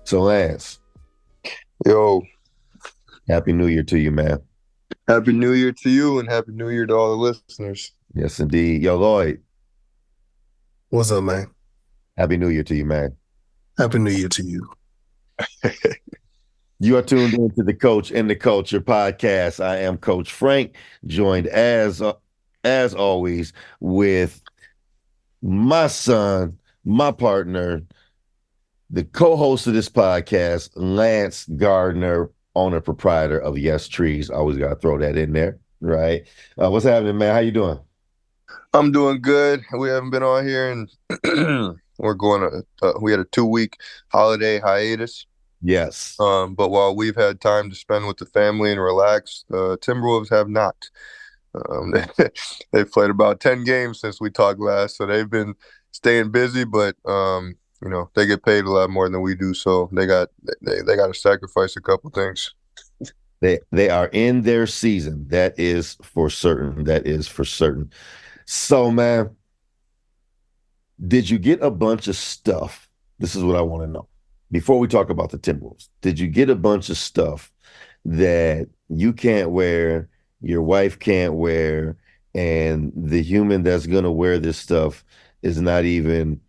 So, Lance, Yo, Happy New Year to you, man. happy New Year to you and happy New Year to all the listeners. Yes, indeed. Yo, Lloyd, What's up, man? Happy New Year to you, man. Happy New Year to you. You are tuned into the Coach and the Culture podcast. I am Coach Frank, joined as always with my son, my partner, the co-host of this podcast, Lance Gardner, owner proprietor of Yes Trees. Always got to throw that in there, right? What's happening, man? How you doing? I'm doing good. We haven't been on here and we had a 2-week holiday hiatus. Yes. But while we've had time to spend with the family and relax, the Timberwolves have not. They've played about 10 games since we talked last, so they've been staying busy, but they get paid a lot more than we do, so they got to sacrifice a couple things. They are in their season. That is for certain. That is for certain. So, man, did you get a bunch of stuff? This is what I want to know. Before we talk about the Timberwolves, did you get a bunch of stuff that you can't wear, your wife can't wear, and the human that's gonna wear this stuff is not even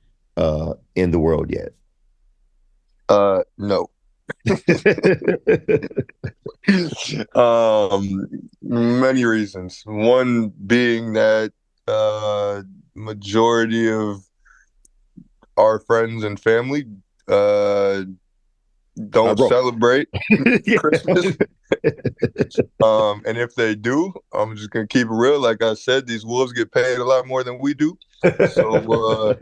in the world yet? No. Many reasons. One being that majority of our friends and family don't celebrate Christmas. And if they do, I'm just gonna keep it real. Like I said, these wolves get paid a lot more than we do, so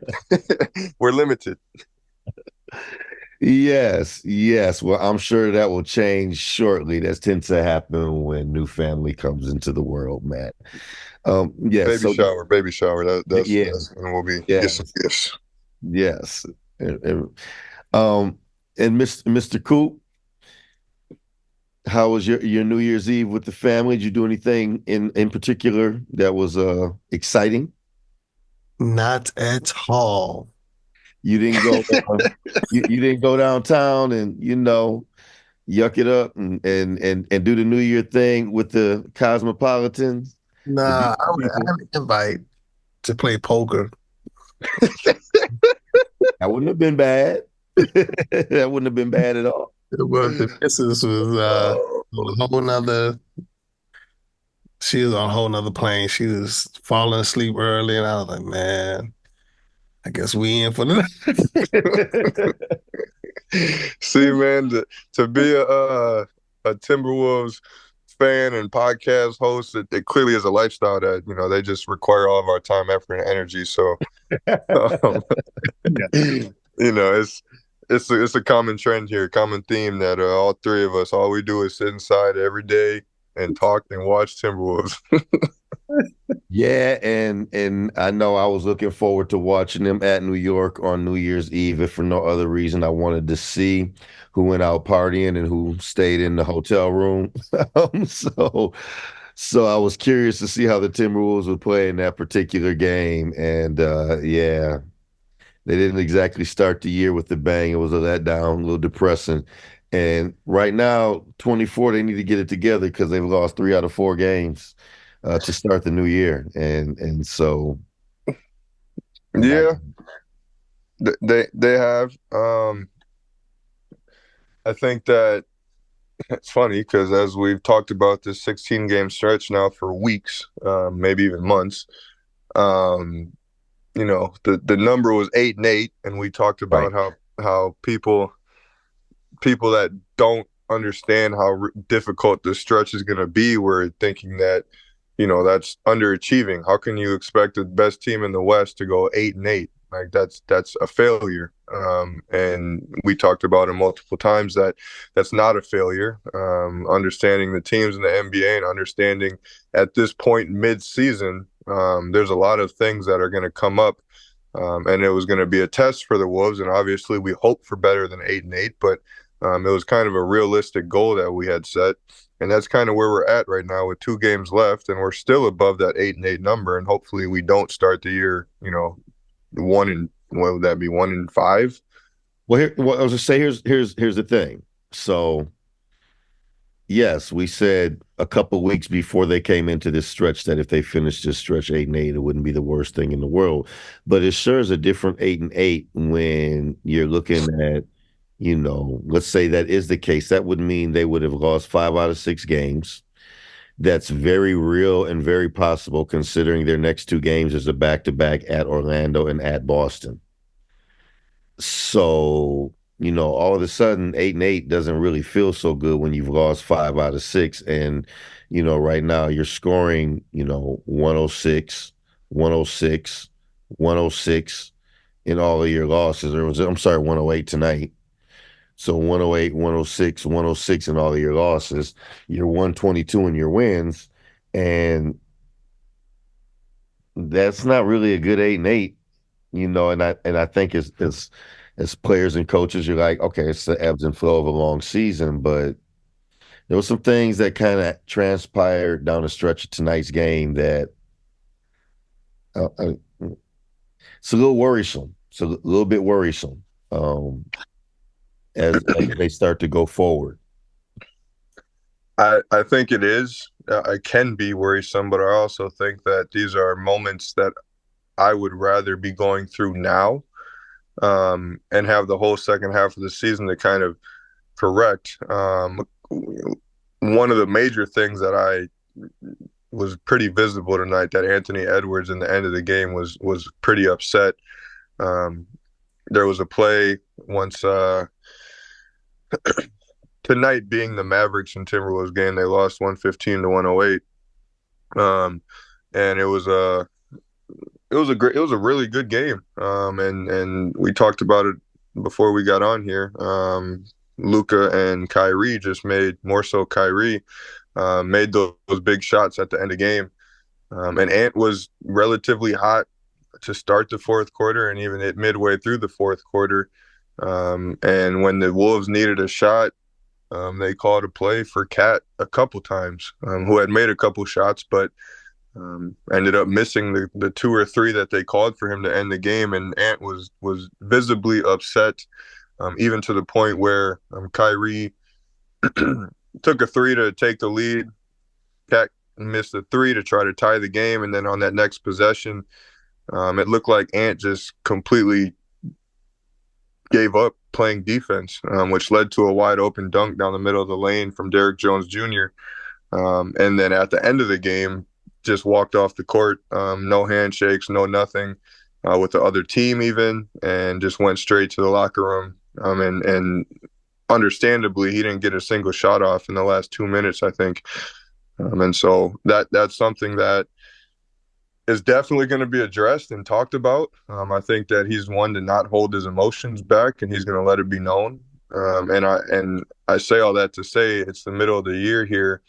we're limited. Yes. Well, I'm sure that will change shortly. That tends to happen when new family comes into the world, Matt. Yes. Baby shower. Yeah, That's when we'll be yeah, get some gifts. yes. Um, and Mr. Coop, how was your New Year's Eve with the family? Did you do anything in particular that was exciting? Not at all. You didn't go you didn't go downtown and yuck it up and do the New Year thing with the cosmopolitans, the Nah, beautiful I people. have an invite to play poker. That wouldn't have been bad. That wouldn't have been bad at all. But the missus was Oh, on a whole nother, she was on a whole nother plane. She was falling asleep early, and I was like, man, I guess we in for the see, man, to be a Timberwolves fan and podcast host, it clearly is a lifestyle that they just require all of our time, effort, and energy. So, um, it's a common trend here, common theme that all three of us, all we do is sit inside every day and talk and watch Timberwolves. Yeah, and I know I was looking forward to watching them at New York on New Year's Eve, if for no other reason. I wanted to see who went out partying and who stayed in the hotel room. So I was curious to see how the Timberwolves would play in that particular game. And yeah, they didn't exactly start the year with the bang. It was a letdown, a little depressing. And right now, 24, they need to get it together because they've lost 3 out of 4 games to start the new year. And so Yeah, they have. I think that it's funny because as we've talked about this 16 game stretch now for weeks, maybe even months, um, the number was 8-8, and we talked right. about how people that don't understand how difficult this stretch is going to be were thinking that that's underachieving. How can you expect the best team in the West to go 8-8? Like that's a failure. And we talked about it multiple times that that's not a failure. Understanding the teams in the NBA and understanding at this point mid-season, there's a lot of things that are going to come up. And it was going to be a test for the Wolves, and obviously we hope for better than 8-8, but it was kind of a realistic goal that we had set. And that's kind of where we're at right now with 2 games left, and we're still above that 8-8 number. And hopefully, we don't start the year, what would that be, 1-5? Well, I was just say here's the thing. So yes, we said a couple weeks before they came into this stretch that if they finished this stretch 8-8, it wouldn't be the worst thing in the world. But it sure is a different 8-8 when you're looking at, let's say that is the case. That would mean they would have lost 5 out of 6 games. That's very real and very possible considering their next 2 games is a back-to-back at Orlando and at Boston. So, all of a sudden, 8-8 doesn't really feel so good when you've lost 5 out of 6. And, right now you're scoring, 106, 106, 106 in all of your losses. I'm sorry, 108 tonight. So 108, 106, 106 in all of your losses. You're 122 in your wins. And that's not really a good 8-8. And I think as players and coaches, you're like, okay, it's the ebbs and flow of a long season, but there were some things that kind of transpired down the stretch of tonight's game that uh, uh, it's a little worrisome. It's a little bit worrisome as they start to go forward. I think it is. It can be worrisome, but I also think that these are moments that I would rather be going through now, and have the whole second half of the season to kind of correct. One of the major things that I was pretty visible tonight that Anthony Edwards in the end of the game was pretty upset. Um, there was a play once tonight being the Mavericks and Timberwolves game, they lost 115 to 108. And it was a really good game. And we talked about it before we got on here. Luka and Kyrie just made more so Kyrie made those big shots at the end of the game. And Ant was relatively hot to start the fourth quarter and even at midway through the fourth quarter. And when the Wolves needed a shot, they called a play for Cat a couple times, who had made a couple shots, but ended up missing the 2 or 3 that they called for him to end the game. And Ant was visibly upset, even to the point where Kyrie took a 3 to take the lead. Cat missed a 3 to try to tie the game, and then on that next possession, it looked like Ant just completely gave up playing defense, which led to a wide open dunk down the middle of the lane from Derrick Jones Jr. And then at the end of the game, just walked off the court, no handshakes, no nothing with the other team even, and just went straight to the locker room. And understandably, he didn't get a single shot off in the last 2 minutes, I think. And so that's something that is definitely going to be addressed and talked about. I think that he's one to not hold his emotions back, and he's going to let it be known. And I say all that to say it's the middle of the year here,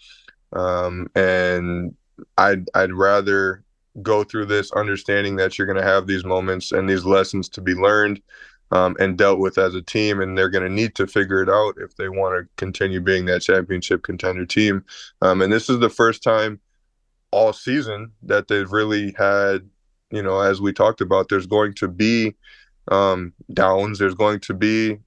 and I'd rather go through this understanding that you're going to have these moments and these lessons to be learned, and dealt with as a team, and they're going to need to figure it out if they want to continue being that championship contender team. And this is the first time all season that they've really had, as we talked about, there's going to be downs, there's going to be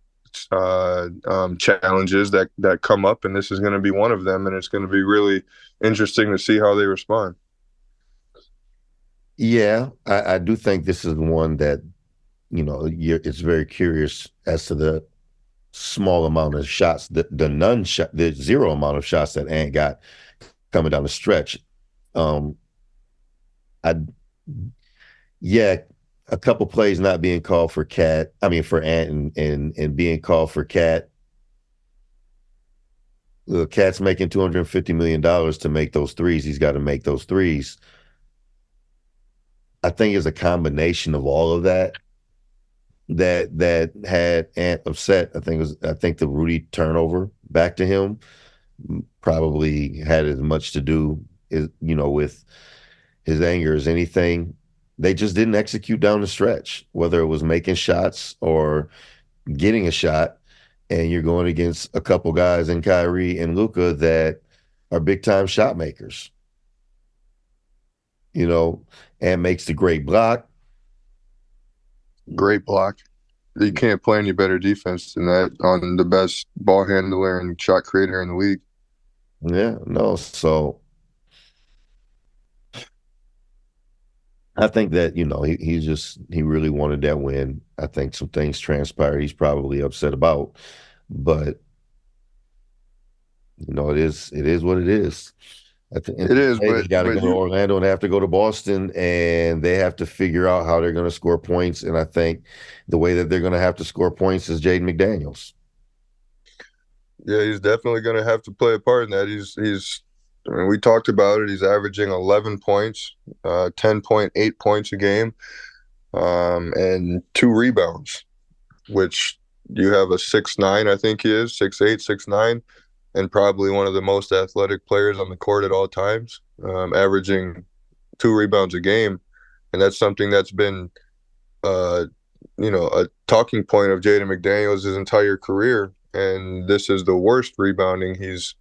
challenges that come up, and this is going to be one of them, and it's going to be really interesting to see how they respond. Yeah, I do think this is one that, it's very curious as to the small amount of shots, the zero amount of shots that Ant got coming down the stretch. Um, I yeah, a couple plays not being called for Cat. I mean for Ant and being called for Cat. Cat's making $250 million to make those threes. He's got to make those threes. I think it's a combination of all of that had Ant upset. I think the Rudy turnover back to him probably had as much to do with his anger as anything. They just didn't execute down the stretch, whether it was making shots or getting a shot. And you're going against a couple guys in Kyrie and Luka that are big time shot makers, and makes the great block. Great block. You can't play any better defense than that on the best ball handler and shot creator in the league. Yeah, no. So I think that, he really wanted that win. I think some things transpired he's probably upset about, but it is what it is. At the end It of is, the day, they got to but go to you Orlando and have to go to Boston, and they have to figure out how they're going to score points. And I think the way that they're going to have to score points is Jaden McDaniels. yeah, he's definitely going to have to play a part in that. He's I mean, we talked about it. He's averaging 11 points, 10.8 points a game, and 2 rebounds, which you have a 6'9", I think he is 6'8", 6'9", and probably one of the most athletic players on the court at all times, averaging 2 rebounds a game, and that's something that's been uh, a talking point of Jaden McDaniels his entire career, and this is the worst rebounding he's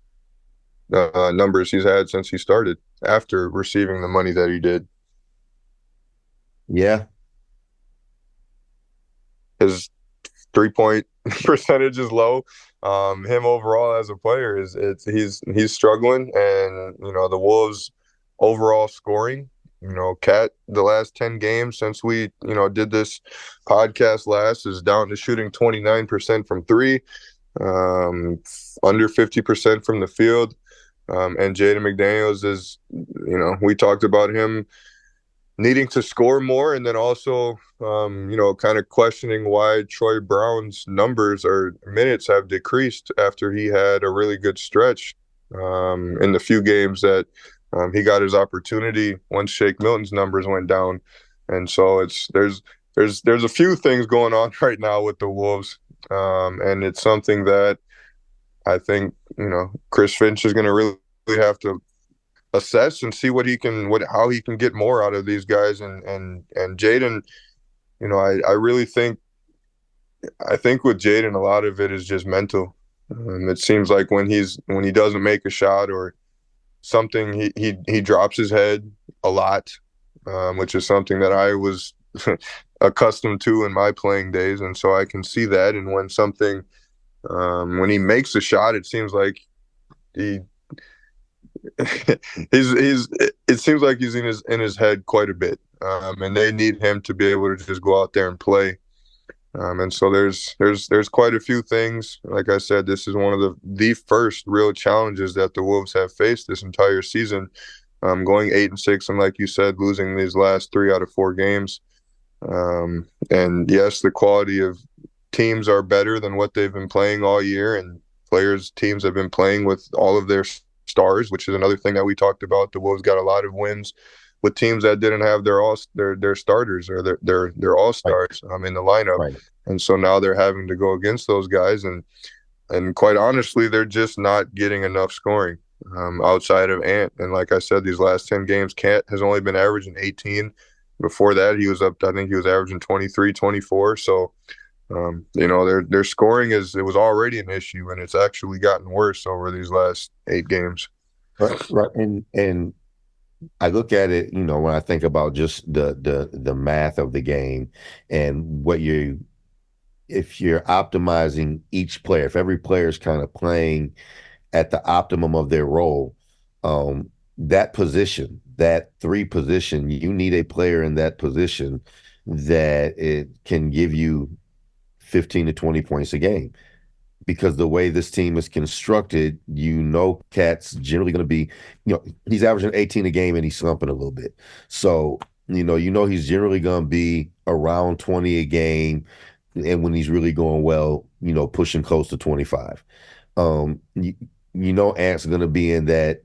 numbers he's had since he started after receiving the money that he did. Yeah, His 3 point percentage is low. Him overall as a player he's struggling, and the Wolves overall scoring. Cat the last 10 games since we did this podcast last is down to shooting 29% from three, under 50% from the field. And Jaden McDaniels is, we talked about him needing to score more, and then also, kind of questioning why Troy Brown's numbers or minutes have decreased after he had a really good stretch in the few games that he got his opportunity once Shake Milton's numbers went down. And so there's a few things going on right now with the Wolves, and it's something that I think Chris Finch is going to really have to assess and see how he can get more out of these guys, and Jaden. I really think with Jaden a lot of it is just mental. It seems like when he doesn't make a shot or something, he drops his head a lot, which is something that I was accustomed to in my playing days, and so I can see that. And when he makes a shot, it seems like he he's it seems like he's in his head quite a bit, and they need him to be able to just go out there and play. And so there's quite a few things. Like I said, this is one of the first real challenges that the Wolves have faced this entire season, going 8-6, and like you said, losing these last 3 out of 4 games. And yes, the quality of teams are better than what they've been playing all year, and teams have been playing with all of their stars, which is another thing that we talked about. The Wolves got a lot of wins with teams that didn't have their starters or their all right, stars in the lineup, right. and so now they're having to go against those guys, and quite honestly, they're just not getting enough scoring outside of Ant. And like I said, these last 10 games, Cat has only been averaging 18. Before that, he was up. I think he was averaging 23, 24. So their scoring it was already an issue, and it's actually gotten worse over these last 8 games. Right, right. And I look at it, when I think about just the math of the game and if you're optimizing each player, if every player is kind of playing at the optimum of their role, that position, that three position, you need a player in that position that it can give you 15 to 20 points a game. Because the way this team is constructed, Cat's generally going to be, he's averaging 18 a game and he's slumping a little bit. So, he's generally going to be around 20 a game. And when he's really going well, pushing close to 25. Um, you, Ant's going to be in that,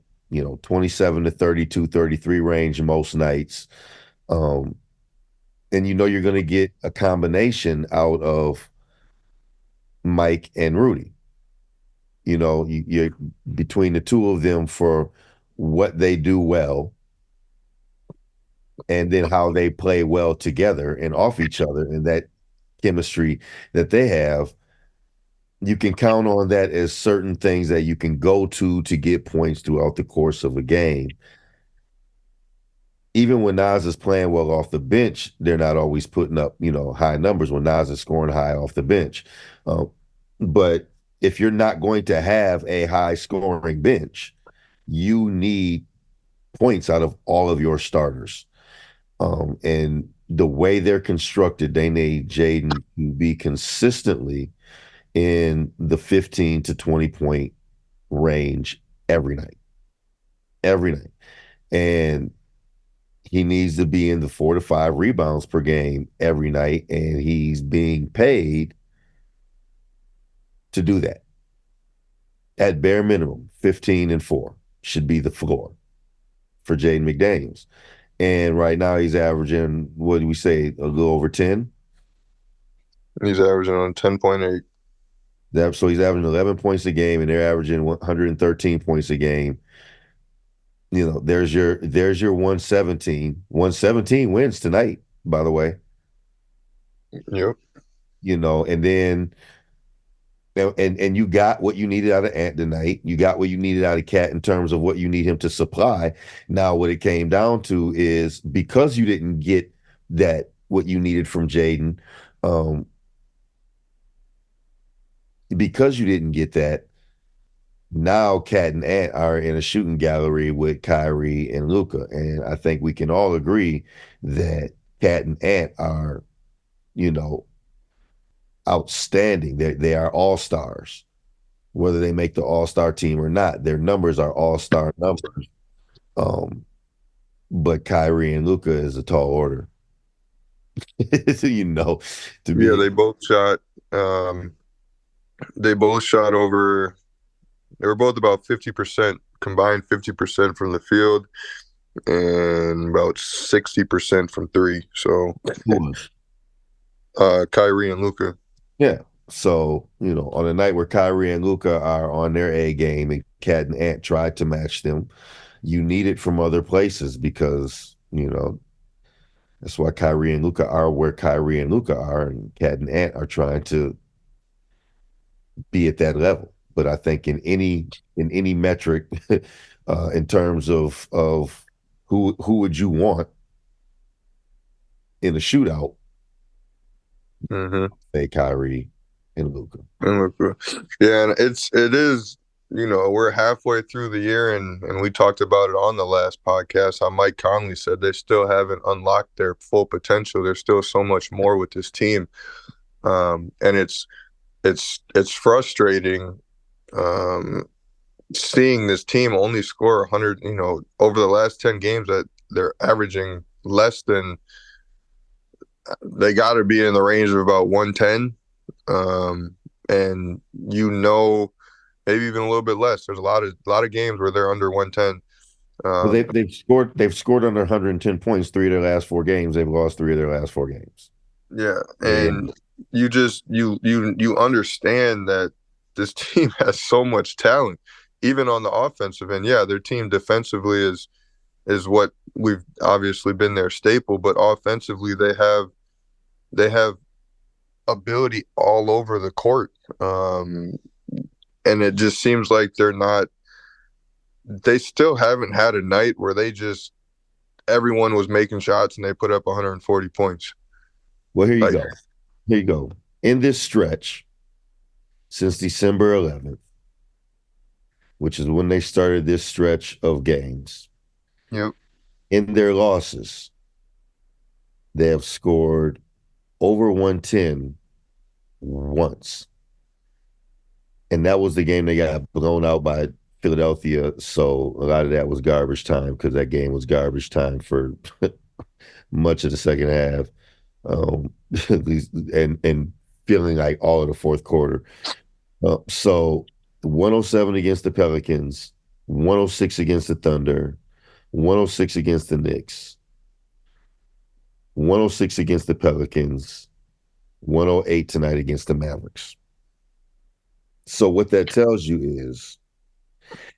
27 to 32, 33 range most nights. Um, and you're going to get a combination out of Mike and Rudy. You're between the two of them for what they do well and then how they play well together and off each other and that chemistry that they have. You can count on that as certain things that you can go to get points throughout the course of a game. even when Nas is playing well off the bench, they're not always putting up, high numbers when Nas is scoring high off the bench. Um, but if you're not going to have a high scoring bench, you need points out of all of your starters. And the way they're constructed, they need Jaden to be consistently in the 15 to 20 point range every night, every night. And he needs to be in the 4 to 5 rebounds per game every night. And he's being paid to do that. At bare minimum, 15 and 4 should be the floor for Jaden McDaniels. And right now he's averaging, what do we say, a little over 10? He's averaging on 10.8. So he's averaging 11 points a game, and they're averaging 113 points a game. There's your 117. 117 wins tonight, by the way. Yep. And then and you got what you needed out of Ant tonight. You got what you needed out of Cat in terms of what you need him to supply. Now, what it came down to is because you didn't get that what you needed from Jaden, um, because you didn't get that, now Cat and Ant are in a shooting gallery with Kyrie and Luca. And I think we can all agree that Cat and Ant are, you know, outstanding. They are all stars, whether they make the all-star team or not. Their numbers are all-star numbers. Um, but Kyrie and Luca is a tall order. you know, to Yeah, me. they both shot. They both shot over. They were both about 50% combined, 50% from the field, and about 60% from three. So, Kyrie and Luca. Yeah. So, on a night where Kyrie and Luca are on their A game and Cat and Ant tried to match them, you need it from other places because, that's why Kyrie and Luca are where Kyrie and Luca are, and Cat and Ant are trying to be at that level. But I think in any metric, in terms of who would you want in a shootout, Mm-hmm. say Kyrie and Luca. And Luca. Yeah, and it is. We're halfway through the year, and we talked about it on the last podcast. How Mike Conley said they still haven't unlocked their full potential. There's still so much more with this team, and it's frustrating seeing this team only score 100. Over the last 10 games that they're averaging less than. They got to be in the range of about 110, and maybe even a little bit less. There's a lot of games where they're under 110. Well, they've scored under 110 points 3 of their last 4 games. They've lost 3 of their last 4 games. Yeah, And and you understand that this team has so much talent, even on the offensive end. Yeah, their team defensively is what we've obviously been their staple, but offensively they have ability all over the court. And it just seems like they still haven't had a night where everyone was making shots and they put up 140 points. well, here you Like, go. Here you go. In this stretch, since December 11th, which is when they started this stretch of games, yep. in their losses, they have scored over 110 once. And that was the game they got blown out by Philadelphia. So a lot of that was garbage time because that game was garbage time for much of the second half. And feeling like all of the fourth quarter. So 107 against the Pelicans, 106 against the Thunder, 106 against the Knicks, 106 against the Pelicans, 108 tonight against the Mavericks. So what that tells you is,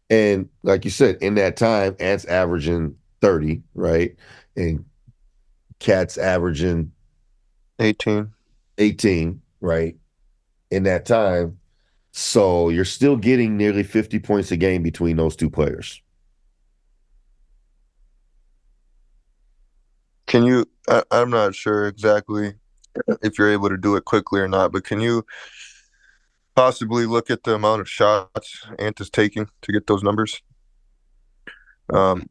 and like you said, in that time, Ant's averaging 30, right? And Cat's averaging 18. 18, right? In that time. So you're still getting nearly 50 points a game between those two players. Can you? I'm not sure exactly if you're able to do it quickly or not, but can you possibly look at the amount of shots Ant is taking to get those numbers?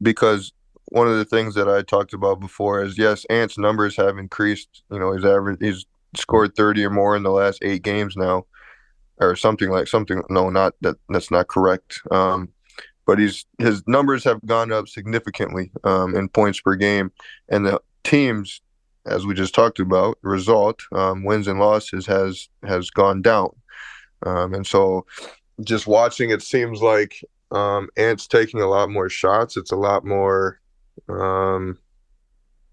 Because one of the things that I talked about before is yes, Ant's numbers have increased. He's scored 30 or more in the last 8 games now, or something. No, not that. That's not correct. But his numbers have gone up significantly in points per game, and the teams, as we just talked about, result wins and losses has gone down, and so just watching it seems like Ant's taking a lot more shots. It's a lot more um,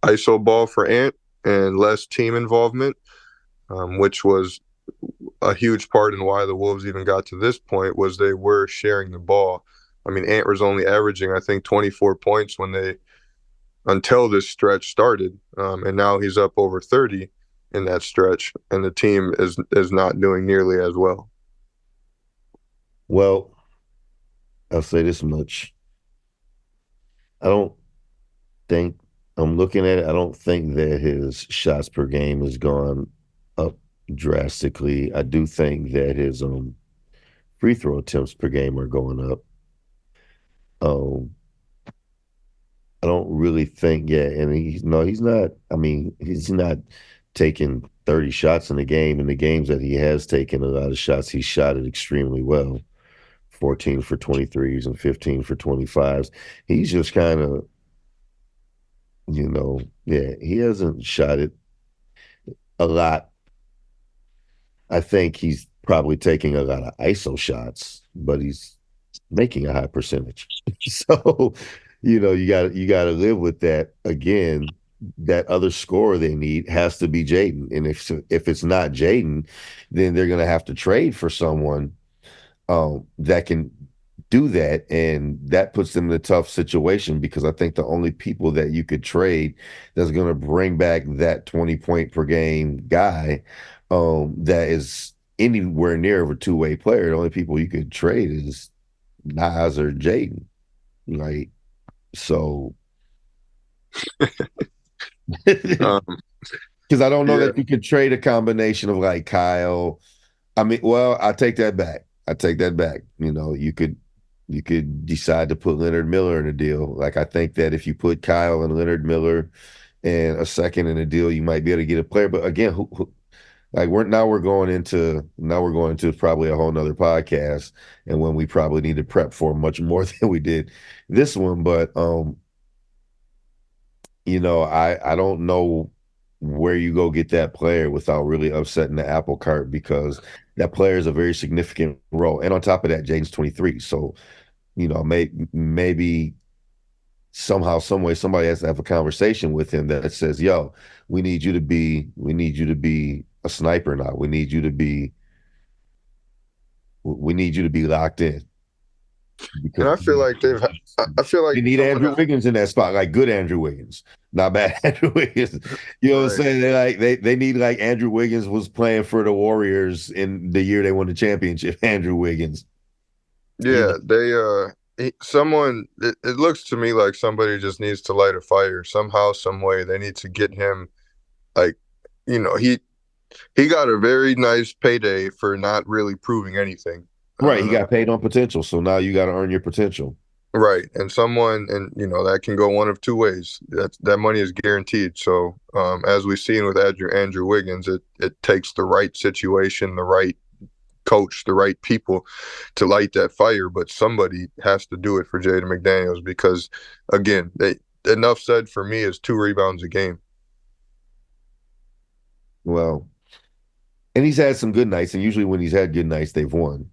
ISO ball for Ant and less team involvement, which was a huge part in why the Wolves even got to this point was they were sharing the ball. I mean, Ant was only averaging, I think, 24 points until this stretch started, and now he's up over 30 in that stretch, and the team is not doing nearly as well. Well, I'll say this much. I don't think I'm looking at it. I don't think that his shots per game has gone up drastically. I do think that his free throw attempts per game are going up. Um, I don't really think, yeah, and he's not. I mean, he's not taking 30 shots in a game. In the games that he has taken a lot of shots, he's shot it extremely well. 14 for 23s and 15 for 25s. He's just kind of, yeah, he hasn't shot it a lot. I think he's probably taking a lot of ISO shots, but he's making a high percentage. So, you got to live with that. Again, that other scorer they need has to be Jaden. And if it's not Jaden, then they're going to have to trade for someone that can do that, and that puts them in a tough situation because I think the only people that you could trade that's going to bring back that 20 point per game guy that is anywhere near of a two-way player, the only people you could trade is Nas or Jaden, right? So, because Um, I don't know yeah, that you could trade a combination of like Kyle. I mean, well, I take that back. I take that back. You could decide to put Leonard Miller in a deal. Like I think that if you put Kyle and Leonard Miller and a second in a deal, you might be able to get a player. But again, like we're going into probably a whole nother podcast, and when we probably need to prep for much more than we did this one. But I don't know where you go get that player without really upsetting the apple cart because that player is a very significant role. And on top of that, Jaden's 23. So, maybe somehow, some way, somebody has to have a conversation with him that says, yo, we need you to be a sniper now. We need you to be locked in and because I feel like I feel like they need someone Andrew has Wiggins in that spot, like good Andrew Wiggins, not bad Andrew Wiggins. You know what I'm right. saying? They need like Andrew Wiggins was playing for the Warriors in the year they won the championship. Andrew Wiggins, you know, Yeah, someone it looks to me like somebody just needs to light a fire somehow, some way. They need to get him like, you know, he got a very nice payday for not really proving anything. right? He Uh, got paid on potential, so now you got to earn your potential. right. And that can go one of two ways. That money is guaranteed. So, as we've seen with Andrew Wiggins, it takes the right situation, the right coach, the right people to light that fire, but somebody has to do it for Jaden McDaniels because, again, enough said for me is 2 rebounds a game. Well, and he's had some good nights, and usually when he's had good nights, they've won,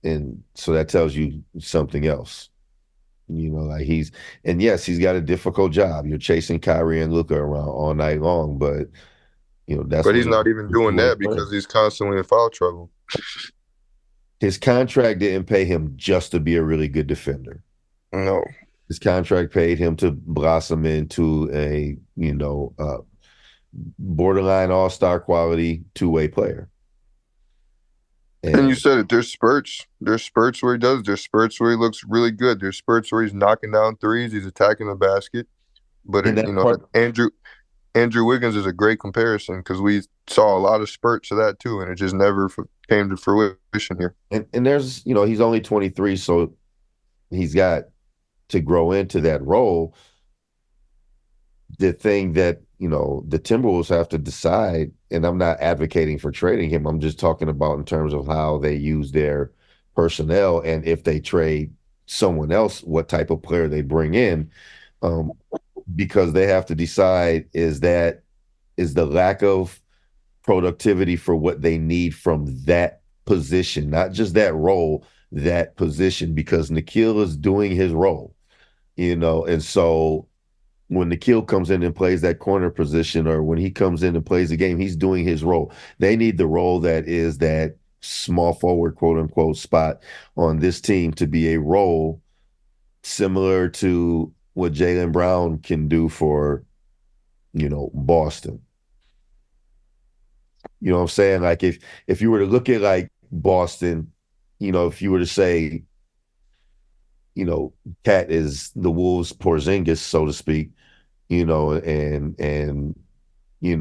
and so that tells you something else. Like and yes, he's got a difficult job. You're chasing Kyrie and Luka around all night long, but that's But what he's makes not even him a doing two-way that player. because he's constantly in foul trouble. His contract didn't pay him just to be a really good defender. No. His contract paid him to blossom into a, borderline all-star quality two-way player. And you And said it. There's spurts. There's spurts where he does. There's spurts where he looks really good. There's spurts where he's knocking down threes. He's attacking the basket. But in that that part, Andrew. Andrew Wiggins is a great comparison because we saw a lot of spurts of that too, and it just never came to fruition here. And there's, he's only 23, so he's got to grow into that role. The thing that, the Timberwolves have to decide, and I'm not advocating for trading him, I'm just talking about in terms of how they use their personnel, and if they trade someone else, what type of player they bring in. Um, because they have to decide, is the lack of productivity for what they need from that position, not just that role, that position, because Nikhil is doing his role, and so when Nikhil comes in and plays that corner position, or when he comes in and plays the game, he's doing his role. They need the role that is that small forward, quote unquote, spot on this team to be a role similar to what Jaylen Brown can do for, Boston. You know what I'm saying? Like if you were to look at like Boston, if you were to say, Cat is the Wolves Porzingis, so to speak, and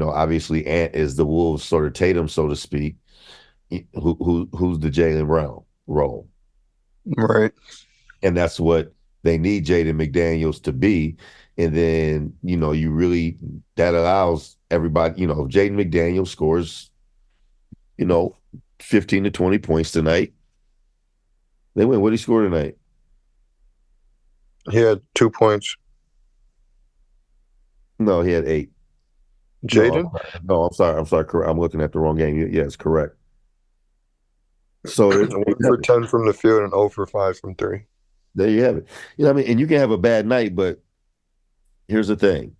obviously Ant is the Wolves sort of Tatum, so to speak. Who's the Jaylen Brown role? Right. And that's what they need Jaden McDaniels to be. And then, you really, that allows everybody, if Jaden McDaniels scores, you know, 15 to 20 points tonight, they win. What did he score tonight? He had 2 points. No, he had 8. No, Jaden? no, I'm sorry. I'm sorry. I'm looking at the wrong game. Yes, correct. So there you 1 have for it. 10 from the field and 0 for 5 from three. There you have it. I mean? And you can have a bad night, but here's the thing.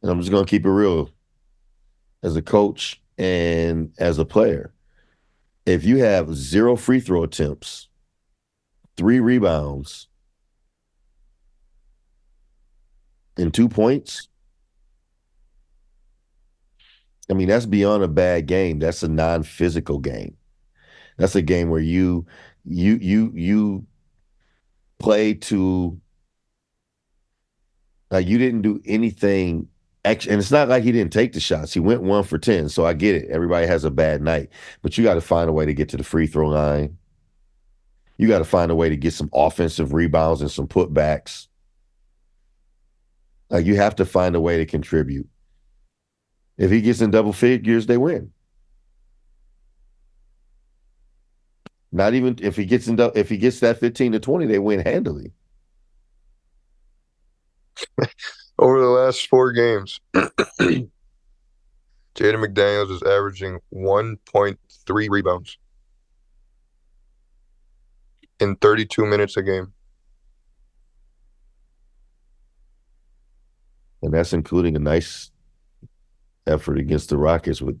And I'm just going to keep it real as a coach and as a player. If you have 0 free throw attempts, 3 rebounds, and 2 points, I mean, that's beyond a bad game. That's a non-physical game. That's a game where you play to, like, you didn't do anything extra. And it's not like he didn't take the shots. He went 1 for 10. So I get it. Everybody has a bad night, but you got to find a way to get to the free throw line. You got to find a way to get some offensive rebounds and some putbacks. Like, you have to find a way to contribute. If he gets in double figures, they win. Not even if he gets if he gets that 15 to 20, they win handily. Over the last 4 games, Jaden McDaniels is averaging 1.3 rebounds in 32 minutes a game. And that's including a nice effort against the Rockets with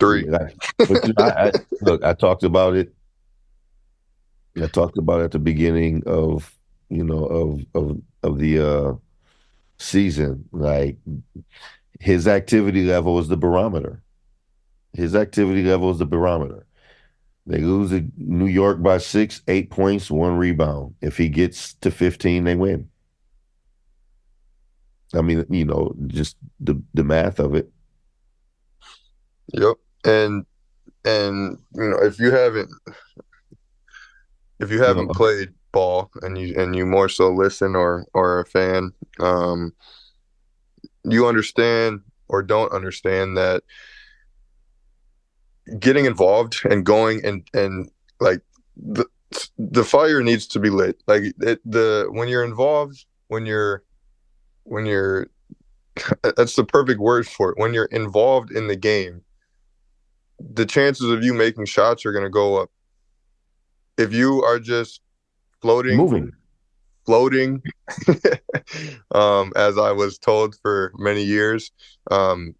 3. but look, I talked about it. I talked about it at the beginning of of the season. Like, his activity level is the barometer. His activity level is the barometer. They lose to New York by 6, 8 points, 1 rebound. If he gets to 15, they win. I mean, just the math of it. Yep. And if you You know, haven't played ball and you more so listen or a fan, you understand or don't understand that getting involved and going and like the fire needs to be lit. Like the when you're involved, when you're that's the perfect word for it. When you're involved in the game, the chances of you making shots are going to go up. If you are just floating, moving. floating, as I was told for many years, um,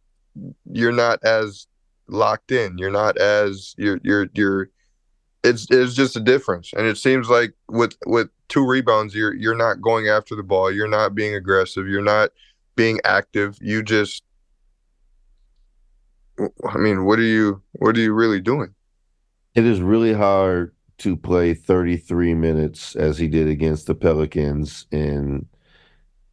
you're not as locked in. You're not as you're. It's just a difference, and it seems like with 2 rebounds, you're not going after the ball. You're not being aggressive. You're not being active. You just, I mean, what are you really doing? It is really hard to play 33 minutes as he did against the Pelicans in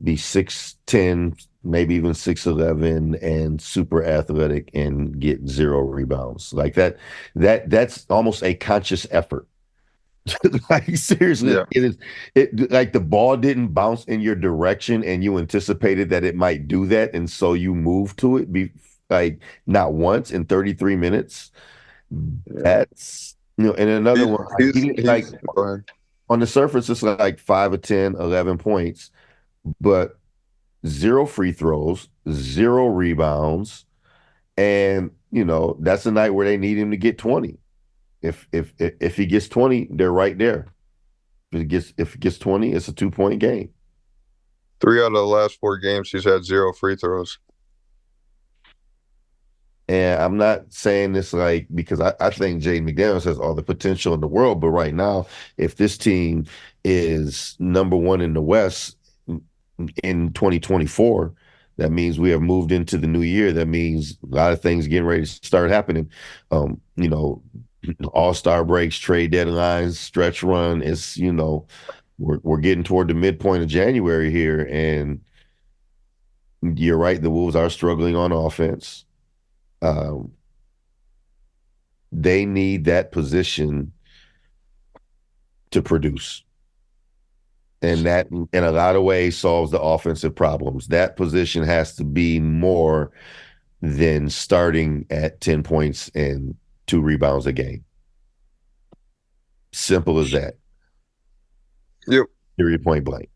be 6'10", maybe even 6'11", and super athletic and get zero rebounds. Like that's almost a conscious effort. Like seriously, Yeah. it is it like the ball didn't bounce in your direction and you anticipated that it might do that, and so you moved to it like not once in 33 minutes. Yeah. That's and another He, one, like he didn't like he's go ahead. on the surface, it's like 5 or 10, 11 points, but zero free throws, zero rebounds, and that's the night where they need him to get 20. If he gets 20, they're right there. If it gets 20, it's a 2-point game. 3 out of the last 4 games, he's had 0 free throws. And I'm not saying this like because I think Jaden McDaniels has all the potential in the world, but right now, if this team is number one in the West in 2024, that means we have moved into the new year. That means a lot of things getting ready to start happening. Um, you know, all-star breaks, trade deadlines, stretch run. We're getting toward the midpoint of January here, and you're right. The Wolves are struggling on offense. Um, they need that position to produce. And that, in a lot of ways, solves the offensive problems. That position has to be more than starting at 10 points and 2 rebounds a game. Simple as that. Yep. Period, point blank.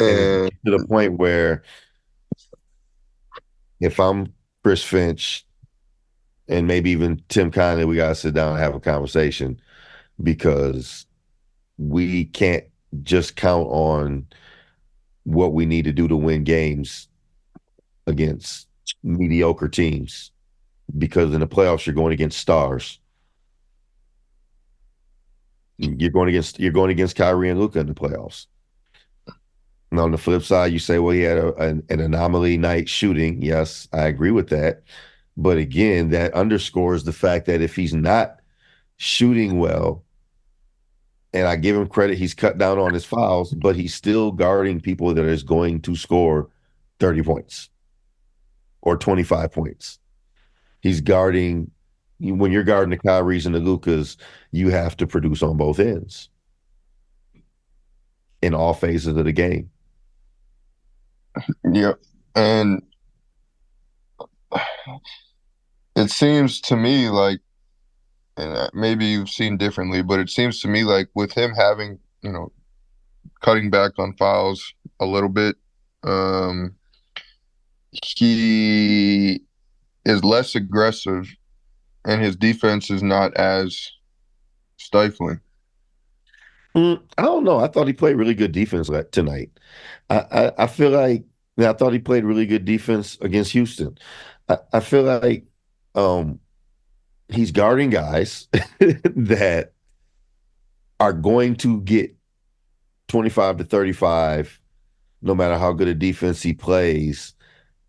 And it's And to the point where if I'm Chris Finch and maybe even Tim Conley, we got to sit down and have a conversation because we can't just count on what we need to do to win games against mediocre teams because in the playoffs you're going against stars. You're going against Kyrie and Luka in the playoffs. And on the flip side, you say, well, he had an anomaly night shooting. Yes, I agree with that. But again, that underscores the fact that if he's not shooting well, and I give him credit, he's cut down on his fouls, but he's still guarding people that is going to score 30 points or 25 points. He's guarding, when you're guarding the Kyries and the Lukas, you have to produce on both ends in all phases of the game. yep. And it seems to me like, and maybe you've seen differently, but it seems to me like with him having, cutting back on fouls a little bit, um, he is less aggressive and his defense is not as stifling. I don't know. I thought he played really good defense tonight. I feel like I thought he played really good defense against Houston. I feel like um, he's guarding guys that are going to get 25 to 35 no matter how good a defense he plays.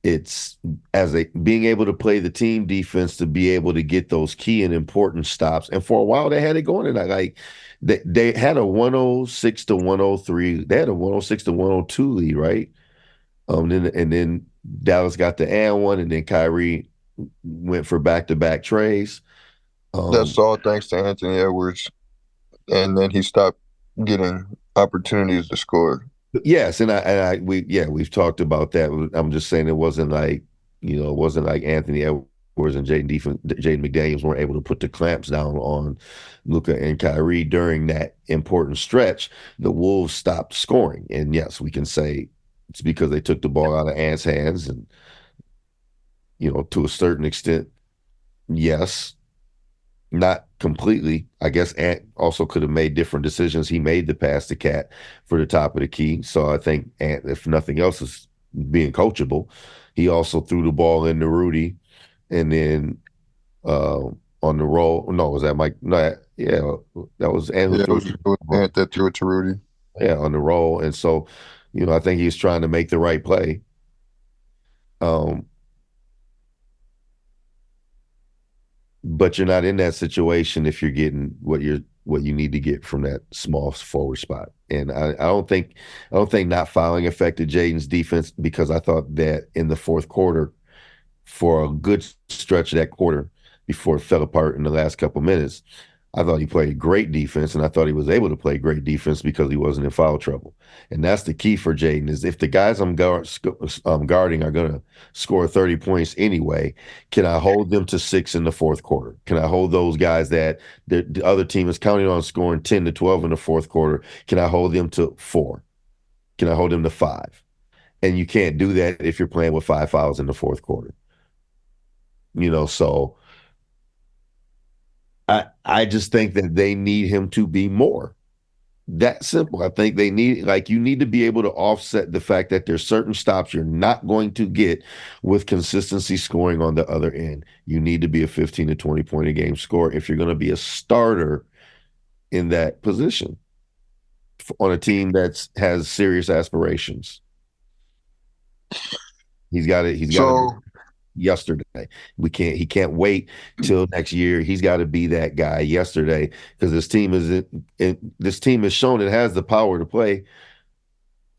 It's as a being able to play the team defense to be able to get those key and important stops. And for a while they had it going and like they had a 106 to 103. They had a 106 to 102 lead, right? And then Dallas got the and one, and then Kyrie went for back-to-back trays. That's Um, all thanks to Anthony Edwards. And then he stopped getting opportunities to score. yes, we've talked about that. I'm just saying it wasn't like Anthony Edwards and Jaden McDaniels weren't able to put the clamps down on Luka and Kyrie during that important stretch. The Wolves stopped scoring, and yes, we can say it's because they took the ball out of Ant's hands, and to a certain extent, yes. Not completely. I guess Ant also could have made different decisions. He made the pass to Cat for the top of the key. So I think Ant, if nothing else, is being coachable. He also threw the ball into Rudy, and then uh, on the roll. No, was that Mike? No, yeah, that was Ant who Yeah, threw it was it. Ant that threw it to Rudy. Yeah, on the roll. And so, I think he's trying to make the right play. Um, but you're not in that situation if you're getting what you need to get from that small forward spot. And I don't think not fouling affected Jaden's defense because I thought that in the fourth quarter, for a good stretch of that quarter before it fell apart in the last couple minutes, I thought he played great defense, and I thought he was able to play great defense because he wasn't in foul trouble. And that's the key for Jaden is if the guys guarding are going to score 30 points anyway, can I hold them to 6 in the fourth quarter? Can I hold those guys that the other team is counting on scoring 10 to 12 in the fourth quarter? Can I hold them to 4? Can I hold them to 5? And you can't do that if you're playing with 5 fouls in the fourth quarter. So I just think that they need him to be more. That simple. I think they need like you need to be able to offset the fact that there's certain stops you're not going to get with consistency scoring on the other end. You need to be a 15 to 20 point a game scorer if you're going to be a starter in that position on a team that has serious aspirations. He's got to So, yesterday. He can't wait till next year. He's got to be that guy yesterday because this team has shown it has the power to play.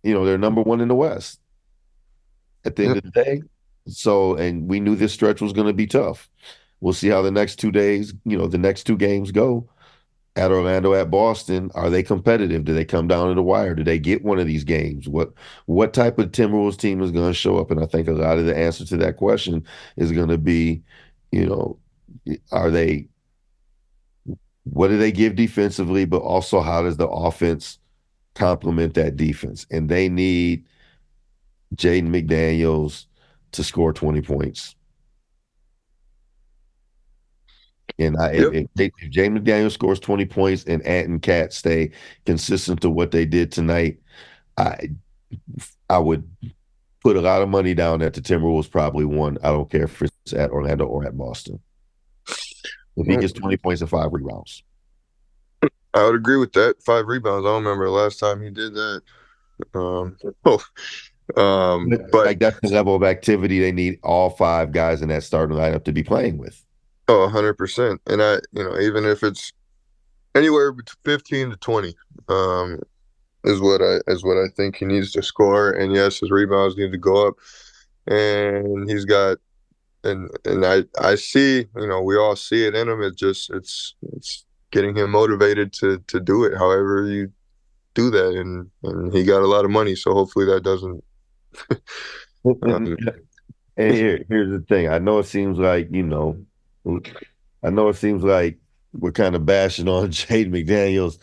They're number one in the West at the end yeah, of the day. So, and we knew this stretch was going to be tough. We'll see how the next 2 days, the next two games go at Orlando, at Boston. Are they competitive? Do they come down to the wire? Do they get one of these games? What type of Timberwolves team is going to show up? And I think a lot of the answer to that question is going to be, you know, are they what do they give defensively, but also how does the offense complement that defense? And they need Jaden McDaniels to score 20 points. And yep, if Jaden McDaniels scores 20 points and Ant and Cat stay consistent to what they did tonight, I I would put a lot of money down that the Timberwolves probably won. I don't care if it's at Orlando or at Boston. If he gets 20 points and 5 rebounds. I would agree with that. 5 rebounds. I don't remember the last time he did that. Um, oh, but Like that's the level of activity they need all 5 guys in that starting lineup to be playing with. 100%. And even if it's anywhere between 15 to 20, um, is what I think he needs to score. And yes, his rebounds need to go up. And he's got and I see, we all see it in him. It's getting him motivated to do it. However you do that, and he got a lot of money, so hopefully that doesn't. And, Um, and here's the thing. I know it seems like we're kind of bashing on Jaden McDaniels,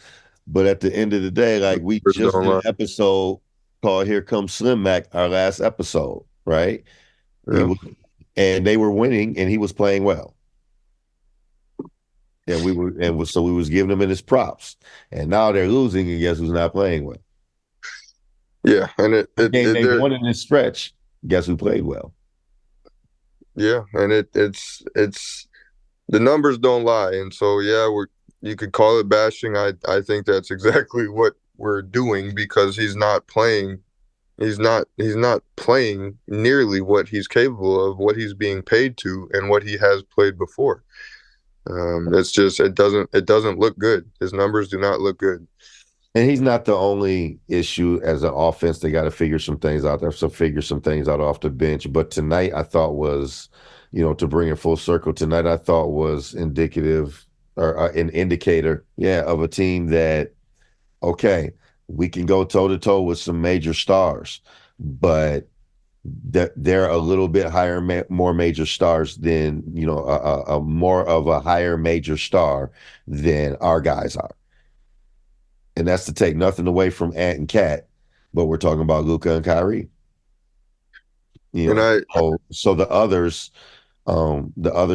but at the end of the day, like we just don't did lie. an episode called "Here Comes Slim Mac," our last episode, right? He Yeah, was, and they were winning, and he was playing well, and so we was giving him in his props, and now they're losing, and guess who's not playing well? yeah, and The game they won in this stretch, guess who played well? yeah, and it's the numbers don't lie, and so yeah, you could call it bashing. I think that's exactly what we're doing because he's not playing. He's not playing nearly what he's capable of, what he's being paid to, and what he has played before. It's just it doesn't look good. His numbers do not look good. And he's not the only issue as an offense. They got to figure some things out. They have to figure some things out off the bench. But tonight, I thought was, to bring it full circle, tonight I thought was indicative or an indicator, yeah, of a team that, okay, we can go toe to toe with some major stars, but that they're a little bit higher, more major stars than, a more of a higher major star than our guys are. And that's to take nothing away from Ant and Cat, but we're talking about Luca and Kyrie. And I So the others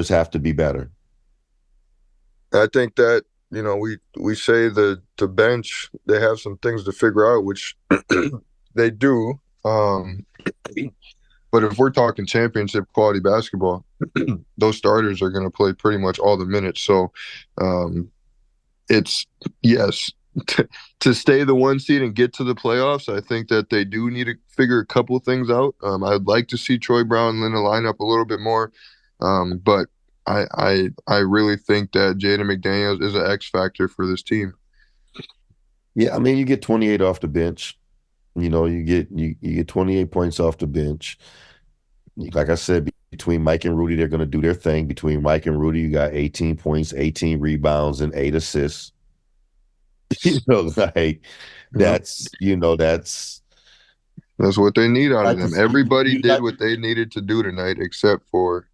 have to be better. I think that we say the bench they have some things to figure out, which they do. But if we're talking championship quality basketball, those starters are going to play pretty much all the minutes. So it's yes to stay the 1 seed and get to the playoffs. I think that they do need to figure a couple things out. I'd like to see Troy Brown in the lineup a little bit more, but I really think that Jaden McDaniels is an X factor for this team. Yeah, I mean, you get 28 off the bench. You get 28 points off the bench. Like I said, between Mike and Rudy, they're going to do their thing. Between Mike and Rudy, you got 18 points, 18 rebounds, and 8 assists. Like Yeah, that's that's what they need out of like them. Everybody you did like what they needed to do tonight, except for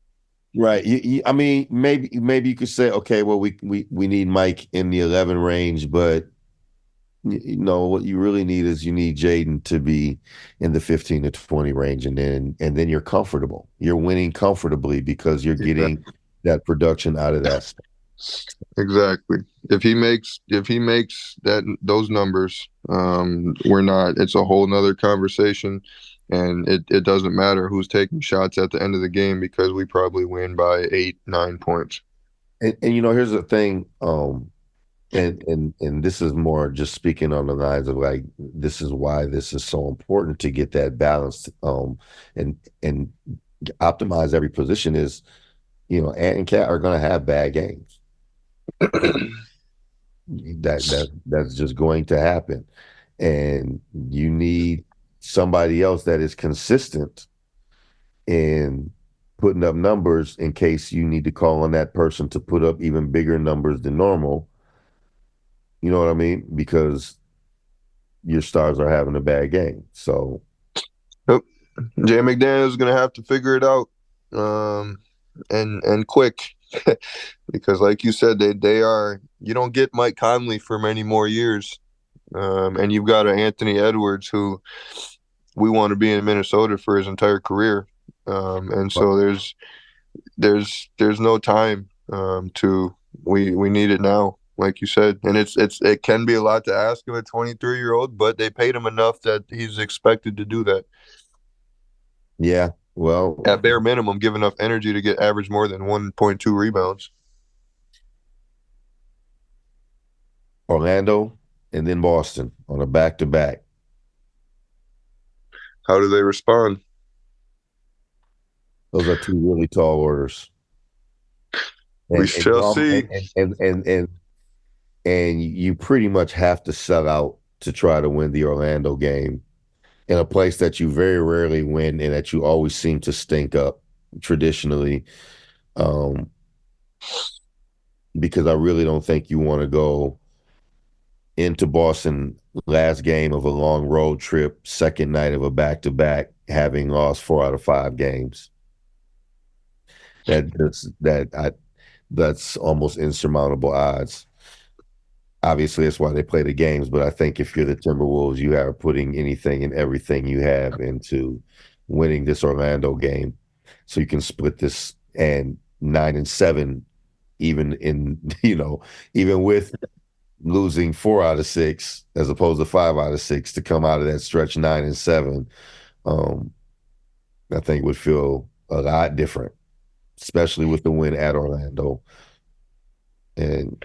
right. I mean, maybe you could say, okay, well, we need Mike in the 11 range, but what you really need is you need Jaden to be in the 15 to 20 range, and then you're comfortable. You're winning comfortably because you're yeah, getting that production out of that. exactly. If he makes that those numbers, we're not. It's a whole nother conversation, and it doesn't matter who's taking shots at the end of the game because we probably win by 8, 9 points. And here's the thing, and this is more just speaking on the lines of like this is why this is so important to get that balance, and optimize every position is, Ant and Cat are going to have bad games. That's just going to happen, and you need somebody else that is consistent in putting up numbers in case you need to call on that person to put up even bigger numbers than normal. You know what I mean? Because your stars are having a bad game. So Yep. Jay McDaniels is gonna have to figure it out, um, and quick, because like you said, they are. You don't get Mike Conley for many more years, and you've got an Anthony Edwards who we want to be in Minnesota for his entire career, and but so there's no time to we need it now, like you said, and it can be a lot to ask of a 23-year-old, but they paid him enough that he's expected to do that. yeah, well, At bare minimum, give enough energy to get average more than 1.2 rebounds. Orlando and then Boston on a back to back. How do they respond? Those are two really tall orders. We And shall see. and you pretty much have to sell out to try to win the Orlando game in a place that you very rarely win and that you always seem to stink up traditionally. Um, because I really don't think you want to go into Boston last game of a long road trip, second night of a back to back, having lost 4 out of 5 games. That's almost insurmountable odds. Obviously, that's why they play the games. But I think if you're the Timberwolves, you are putting anything and everything you have into winning this Orlando game, so you can split this and 9-7, even in even with losing 4 out of 6 as opposed to 5 out of 6 to come out of that stretch 9-7. Um, I think would feel a lot different, especially with the win at Orlando. And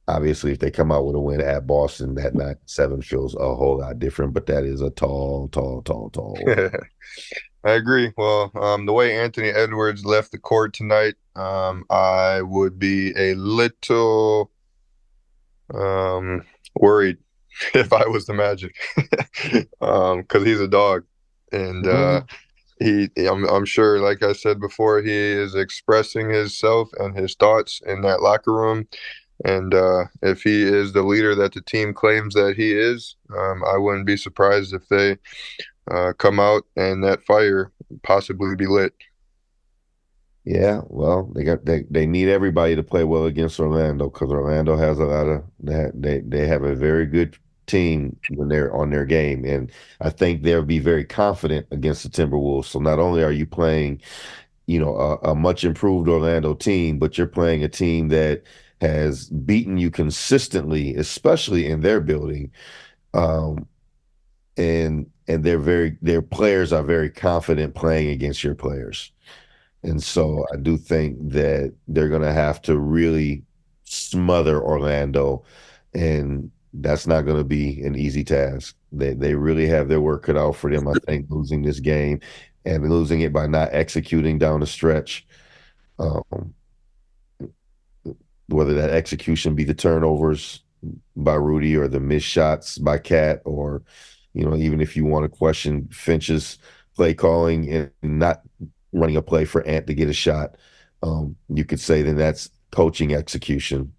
obviously, if they come out with a win at Boston, that 9-7 feels a whole lot different. But that is a tall, tall, tall, tall order. I agree. Well, the way Anthony Edwards left the court tonight, I would be a little worried if I was the Magic, because he's a dog, and Mhm. I'm sure, like I said before, he is expressing himself and his thoughts in that locker room. And if he is the leader that the team claims that he is, I wouldn't be surprised if they come out and that fire possibly be lit. Yeah, well, they need everybody to play well against Orlando because Orlando has a lot of they have a very good team when they're on their game, and I think they'll be very confident against the Timberwolves. So not only are you playing, a much improved Orlando team, but you're playing a team that has beaten you consistently, especially in their building. Um, and their players are very confident playing against your players. And so I do think that they're going to have to really smother Orlando, and that's not going to be an easy task. They really have their work cut out for them. I think losing this game and losing it by not executing down the stretch. Um, whether that execution be the turnovers by Rudy or the missed shots by Cat, or even if you want to question Finch's play calling and not running a play for Ant to get a shot, you could say then that's coaching execution.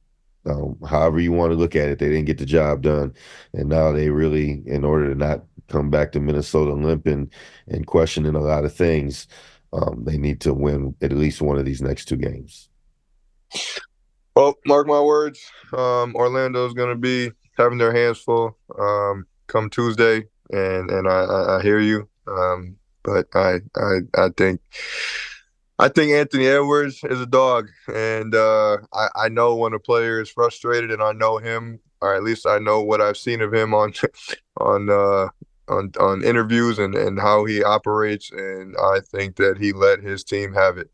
However you want to look at it, they didn't get the job done, and now they really, in order to not come back to Minnesota limping and questioning a lot of things, they need to win at least one of these next two games. Well, mark my words. Orlando's going to be having their hands full come Tuesday, and I hear you. But I think Anthony Edwards is a dog, and I know when a player is frustrated, and I know him, or at least I know what I've seen of him on on interviews and how he operates, and I think that he let his team have it.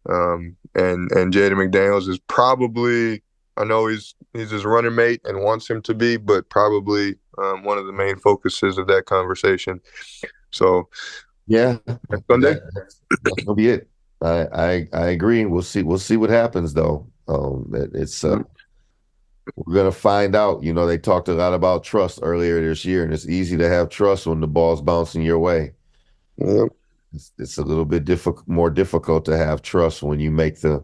And Jaden McDaniels is probably, I know he's his running mate and wants him to be, but probably one of the main focuses of that conversation. So yeah, Sunday, that's gonna be it. I agree. We'll see what happens though. It's we're gonna find out. They talked a lot about trust earlier this year, and it's easy to have trust when the ball's bouncing your way. yep. It's a little bit more difficult to have trust when you make the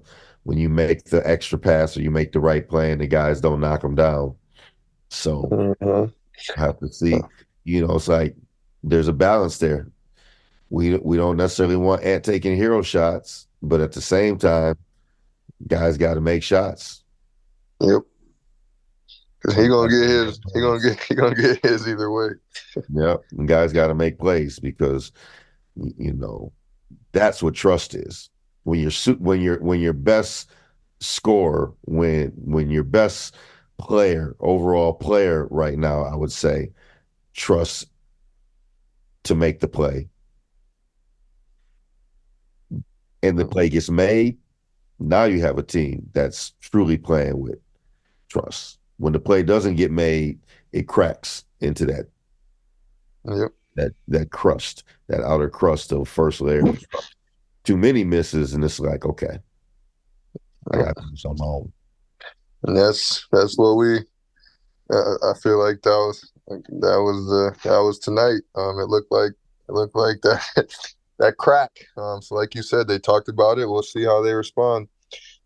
extra pass or you make the right play and the guys don't knock them down. So I have to see. It's like there's a balance there. We don't necessarily want Ant taking hero shots, but at the same time, guys got to make shots. Yep. Cause he gonna get his. He gonna get his either way. Yep. And guys got to make plays because that's what trust is. When your best scorer, when your best overall player right now, I would say, trust to make the play, and the play gets made. Now you have a team that's truly playing with trust. When the play doesn't get made, it cracks into that. Yep. That crust, that outer crust of first layer. Too many misses, and it's like, okay, I got to do something on. And that's what we. I feel like that was tonight. It looked like that that crack. So like you said, they talked about it. We'll see how they respond.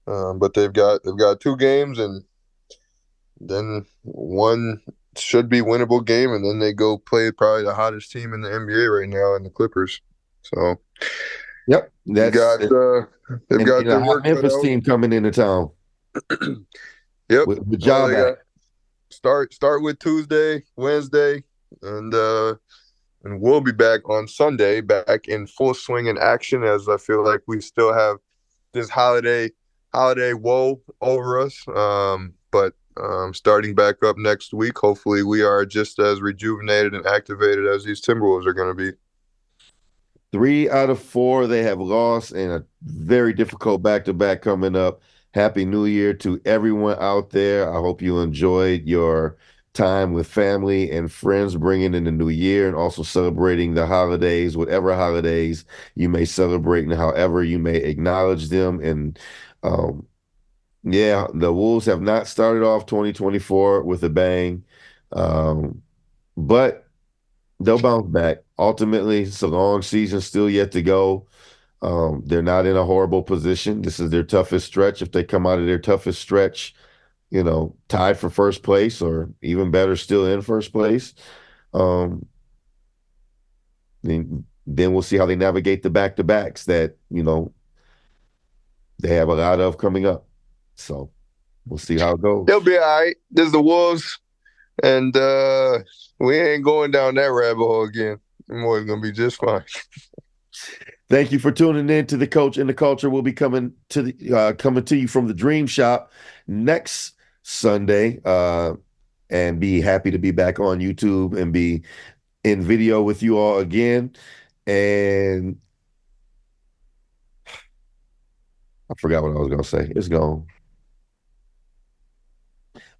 But they've got 2 games, and then one should be winnable game, and then they go play probably the hottest team in the NBA right now in the Clippers. So, yep, they've got their a work cut Memphis out. team coming into town. Yep, with job back. Start with Tuesday, Wednesday, and we'll be back on Sunday, back in full swing and action. As I feel like we still have this holiday woe over us, but starting back up next week, hopefully we are just as rejuvenated and activated as these Timberwolves are going to be. 3 out of 4 they have lost, and a very difficult back-to-back coming up. Happy New Year to everyone out there. I hope you enjoyed your time with family and friends bringing in the new year, and also celebrating the holidays, whatever holidays you may celebrate and however you may acknowledge them. And yeah, the Wolves have not started off 2024 with a bang, but they'll bounce back. Ultimately, it's a long season still yet to go. They're not in a horrible position. This is their toughest stretch. If they come out of their toughest stretch, tied for first place, or even better, still in first place, then we'll see how they navigate the back-to-backs that, they have a lot of coming up. So we'll see how it goes. They'll be all right. This is the Wolves, and we ain't going down that rabbit hole again. We're going to be just fine. Thank you for tuning in to The Coach and the Culture. We'll be coming to you from the Dream Shop next Sunday, and be happy to be back on YouTube and be in video with you all again. And I forgot what I was going to say. It's gone.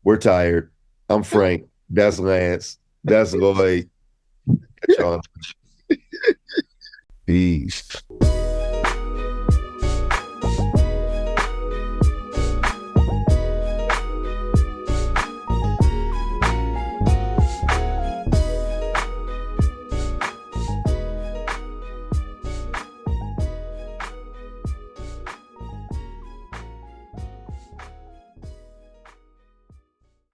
We're tired. I'm Frank. That's Lance. That's Lloyd. Catch y'all. Peace.